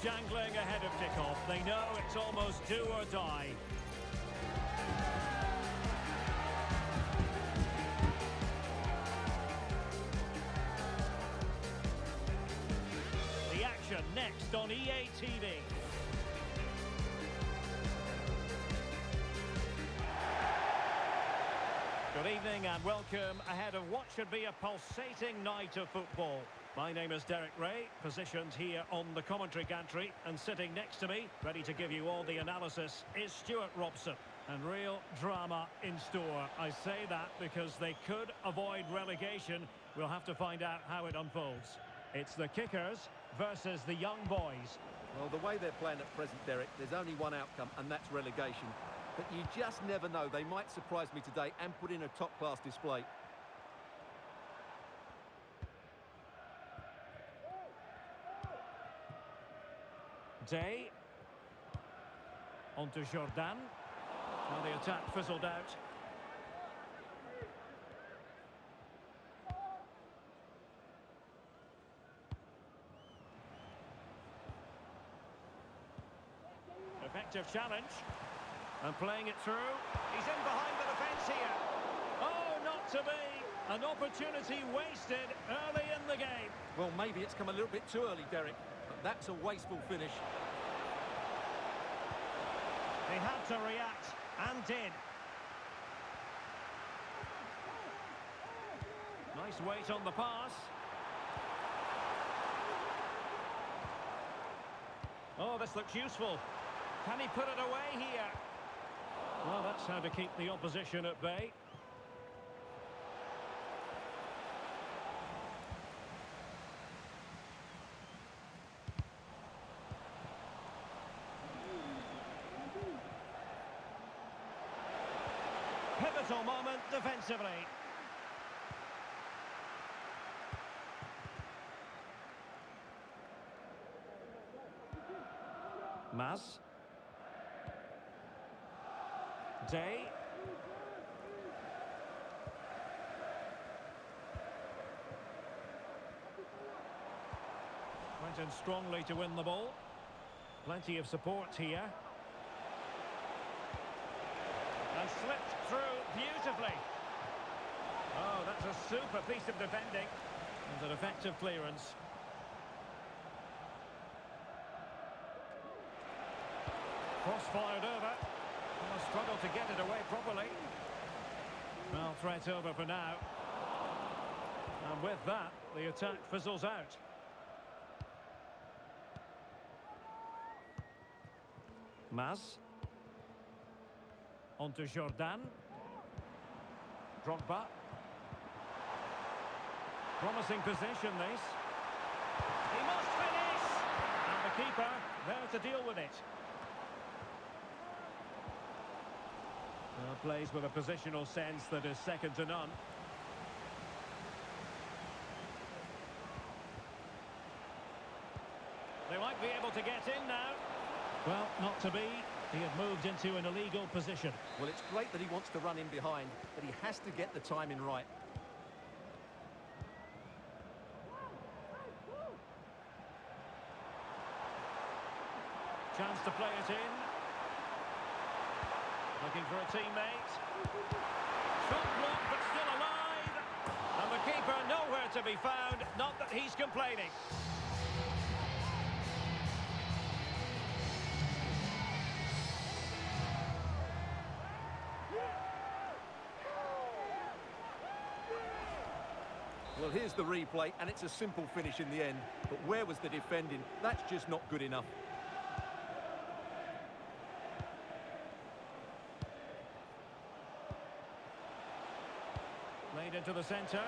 jangling ahead of kickoff. They know it's almost do or die. The action next on EA TV. Good evening and welcome ahead of what should be a pulsating night of football. My name is Derek Ray, positioned here on the commentary gantry, and sitting next to me, ready to give you all the analysis, is Stuart Robson. And real drama in store. I say that because they could avoid relegation. We'll have to find out how it unfolds. It's the kickers versus the young boys. Well, the way they're playing at present, Derek, there's only one outcome, and that's relegation. But you just never know. They might surprise me today and put in a top-class display. Day. On to Jordan. Well, the attack fizzled out. Effective challenge. And playing it through. He's in behind the defence here. Oh, not to be. An opportunity wasted early in the game. Well, maybe it's come a little bit too early, Derek. But that's a wasteful finish. He had to react, and did. Nice weight on the pass. Oh, this looks useful. Can he put it away here? Well, that's how to keep the opposition at bay. Pivotal moment defensively. Mas. Day. Went in strongly to win the ball. Plenty of support here. And slipped through beautifully. Oh, that's a super piece of defending. And an effective clearance. Cross-fired over. Well, struggled to get it away properly. Well, threat over for now. And with that, the attack fizzles out. Mas. On to Jordan. Drogba. Promising position, this. He must finish! And the keeper there to deal with it. Well, plays with a positional sense that is second to none. They might be able to get in now. Well, not to be. He had moved into an illegal position. Well, it's great that he wants to run in behind, but he has to get the timing right. Chance to play it in. Looking for a teammate. Shot blocked, but still alive. And the keeper nowhere to be found. Not that he's complaining. Well, here's the replay, and it's a simple finish in the end. But where was the defending? That's just not good enough. Played into the centre.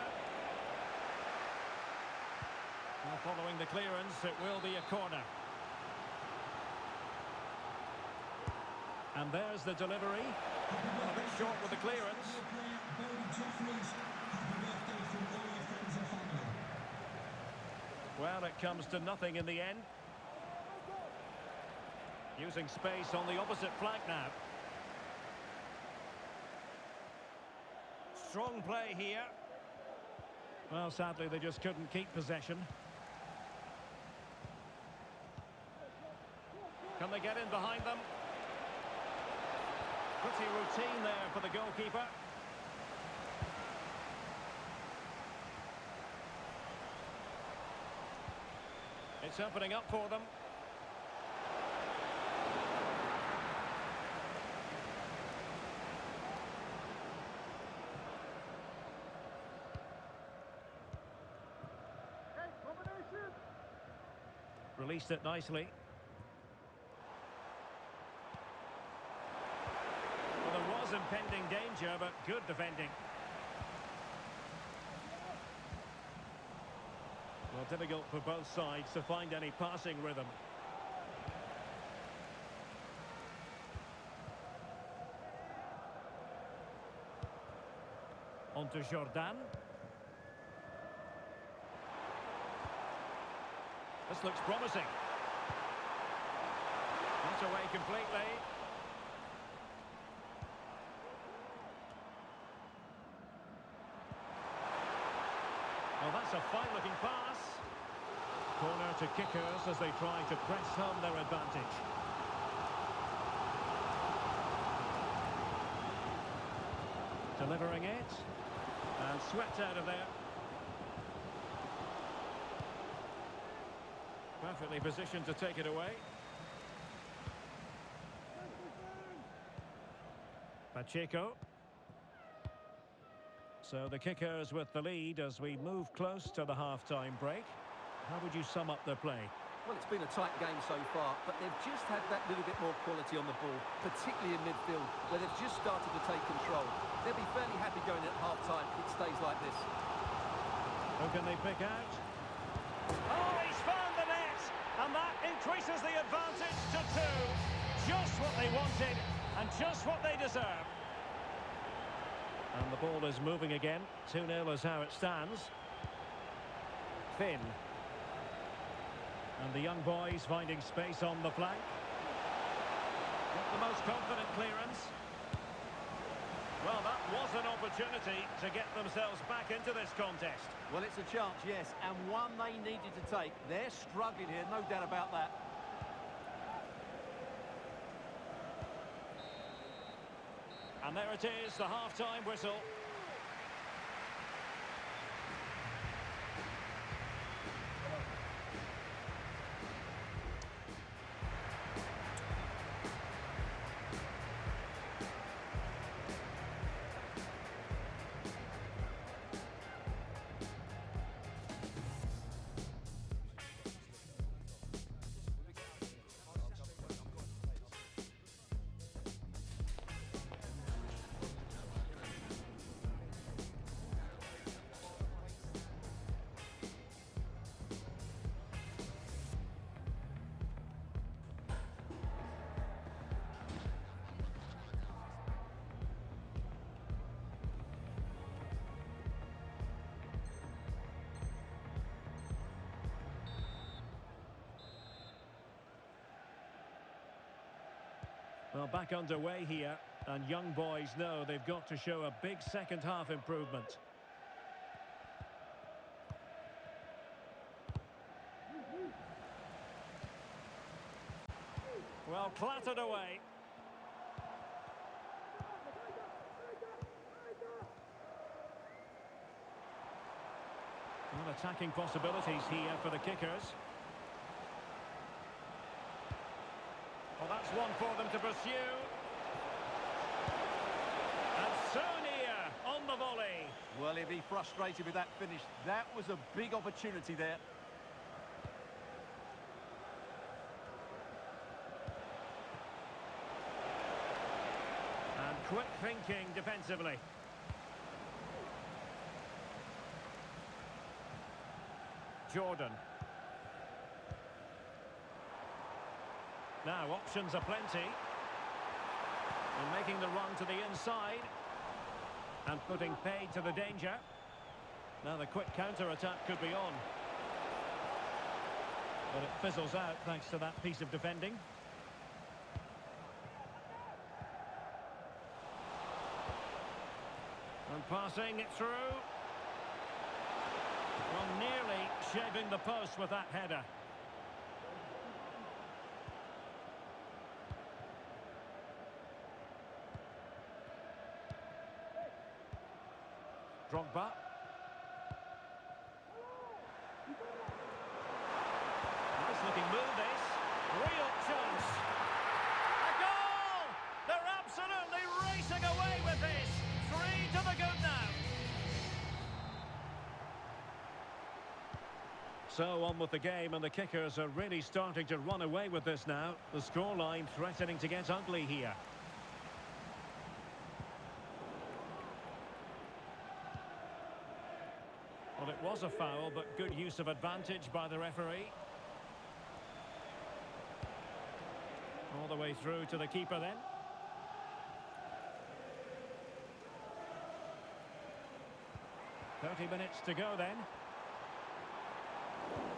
Well, following the clearance, it will be a corner. And there's the delivery. A bit short with the clearance. Well, it comes to nothing in the end. Using space on the opposite flank now. Strong play here. Well, sadly, they just couldn't keep possession. Can they get in behind them? Pretty routine there for the goalkeeper. It's opening up for them. Released it nicely. Well, there was impending danger, but good defending. Well, difficult for both sides to find any passing rhythm. On to Jordan. This looks promising. Not away completely. Well, that's a fine-looking pass. Corner to kickers as they try to press home their advantage. Delivering it. And swept out of there. Perfectly positioned to take it away. Pacheco. So the kickers with the lead as we move close to the half-time break. How would you sum up their play? Well, it's been a tight game so far, but they've just had that little bit more quality on the ball, particularly in midfield, where they've just started to take control. They'll be fairly happy going at half-time if it stays like this. Who can they pick out? Oh, he's found the net! And that increases the advantage to 2. Just what they wanted, and just what they deserve. And the ball is moving again. 2-0 is how it stands. Finn. And the young boys finding space on the flank. Not the most confident clearance. Well, that was an opportunity to get themselves back into this contest. Well, it's a chance, yes, and one they needed to take. They're struggling here, no doubt about that. And there it is, the half-time whistle. Well, back underway here, and young boys know they've got to show a big second-half improvement. Well, clattered away. Well, attacking possibilities here for the kickers. Well, that's one for them to pursue. And Sonia on the volley. Well, he'll be frustrated with that finish. That was a big opportunity there. And quick thinking defensively. Jordan. Now, options are plenty. And making the run to the inside. And putting paid to the danger. Now the quick counter-attack could be on. But it fizzles out thanks to that piece of defending. And passing it through. Well, nearly shaving the post with that header. Drogba. Nice looking move this. Real chance. A goal! They're absolutely racing away with this. 3 to the good now. So on with the game, and the kickers are really starting to run away with this now. The scoreline threatening to get ugly here. Well, it was a foul, but good use of advantage by the referee. All the way through to the keeper then. "30 minutes to go then."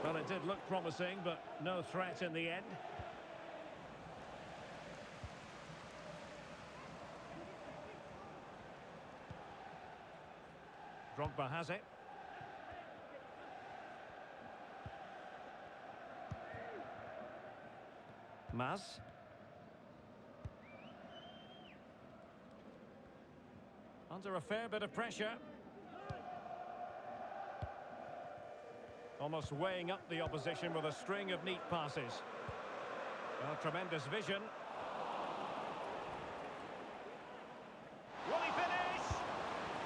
Well, it did look promising, but no threat in the end. Drogba has it. Maz. Under a fair bit of pressure. Almost weighing up the opposition with a string of neat passes. Well, tremendous vision. Will he finish?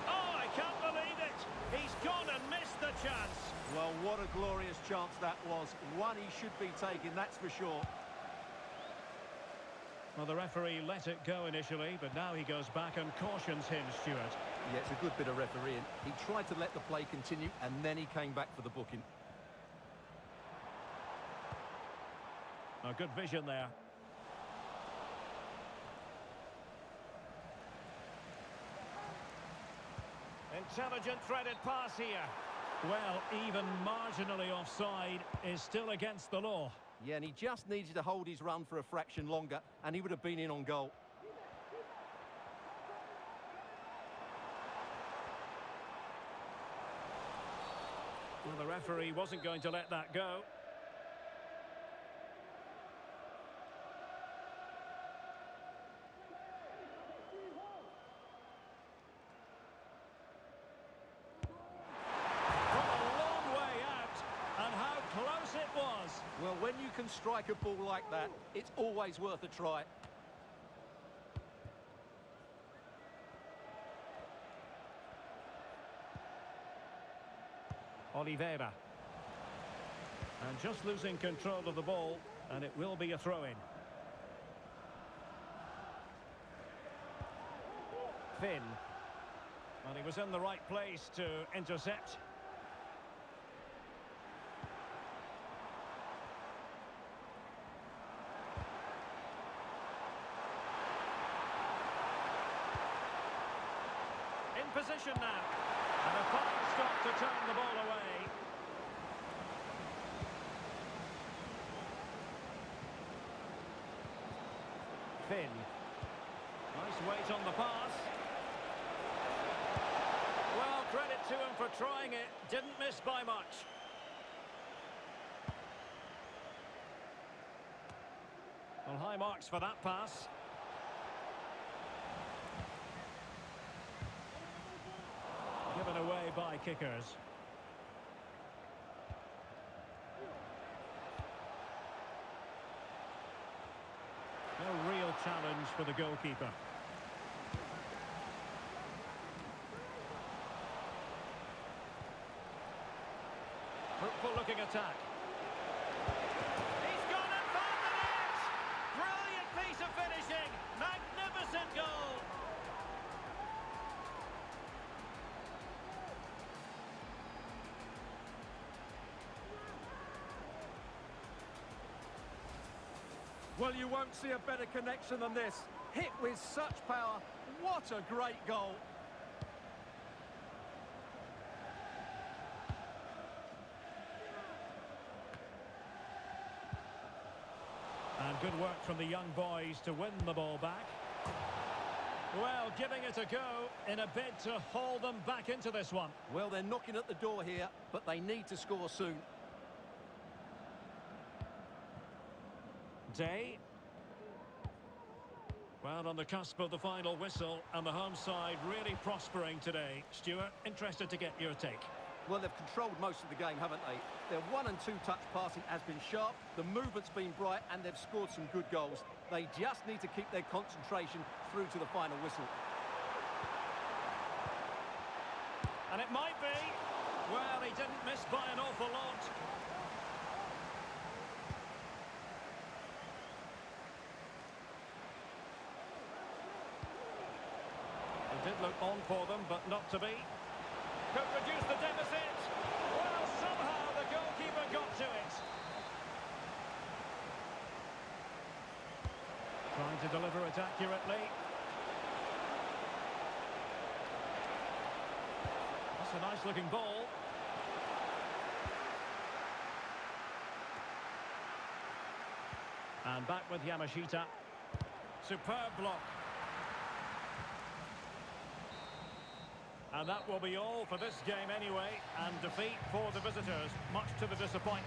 Oh, I can't believe it. He's gone and missed the chance. Well, what a glorious chance that was. One he should be taking, that's for sure. Well, the referee let it go initially, but now he goes back and cautions him, Stuart. Yeah, it's a good bit of refereeing. He tried to let the play continue, and then he came back for the booking. A good vision there. Intelligent threaded pass here. Well, even marginally offside is still against the law. Yeah, and he just needed to hold his run for a fraction longer, and he would have been in on goal. Well, the referee wasn't going to let that go. Well, when you can strike a ball like that, it's always worth a try. Oliveira. And just losing control of the ball, and it will be a throw-in. Finn. Well, he was in the right place to intercept. Position now, and a fine stop to turn the ball away. Finn, nice weight on the pass. Well, credit to him for trying it, didn't miss by much. Well, high marks for that pass. Given away by kickers. No real challenge for the goalkeeper. Fruitful looking attack. He's gone and found the net! Brilliant piece of finishing! Magnificent goal! Well, you won't see a better connection than this. Hit with such power. What a great goal. And good work from the young boys to win the ball back. Well, giving it a go in a bid to haul them back into this one. Well, they're knocking at the door here, but they need to score soon. Day. Well, on the cusp of the final whistle, and the home side really prospering today. Stuart, interested to get your take. Well, they've controlled most of the game, haven't they? Their 1- and 2-touch passing has been sharp, the movement's been bright, and they've scored some good goals. They just need to keep their concentration through to the final whistle. And it might be. Well, he didn't miss by an awful lot. It did look on for them, but not to be. Could reduce the deficit. Well, somehow the goalkeeper got to it. Trying to deliver it accurately. That's a nice-looking ball. And back with Yamashita. Superb block. And that will be all for this game anyway. And defeat for the visitors, much to the disappointment.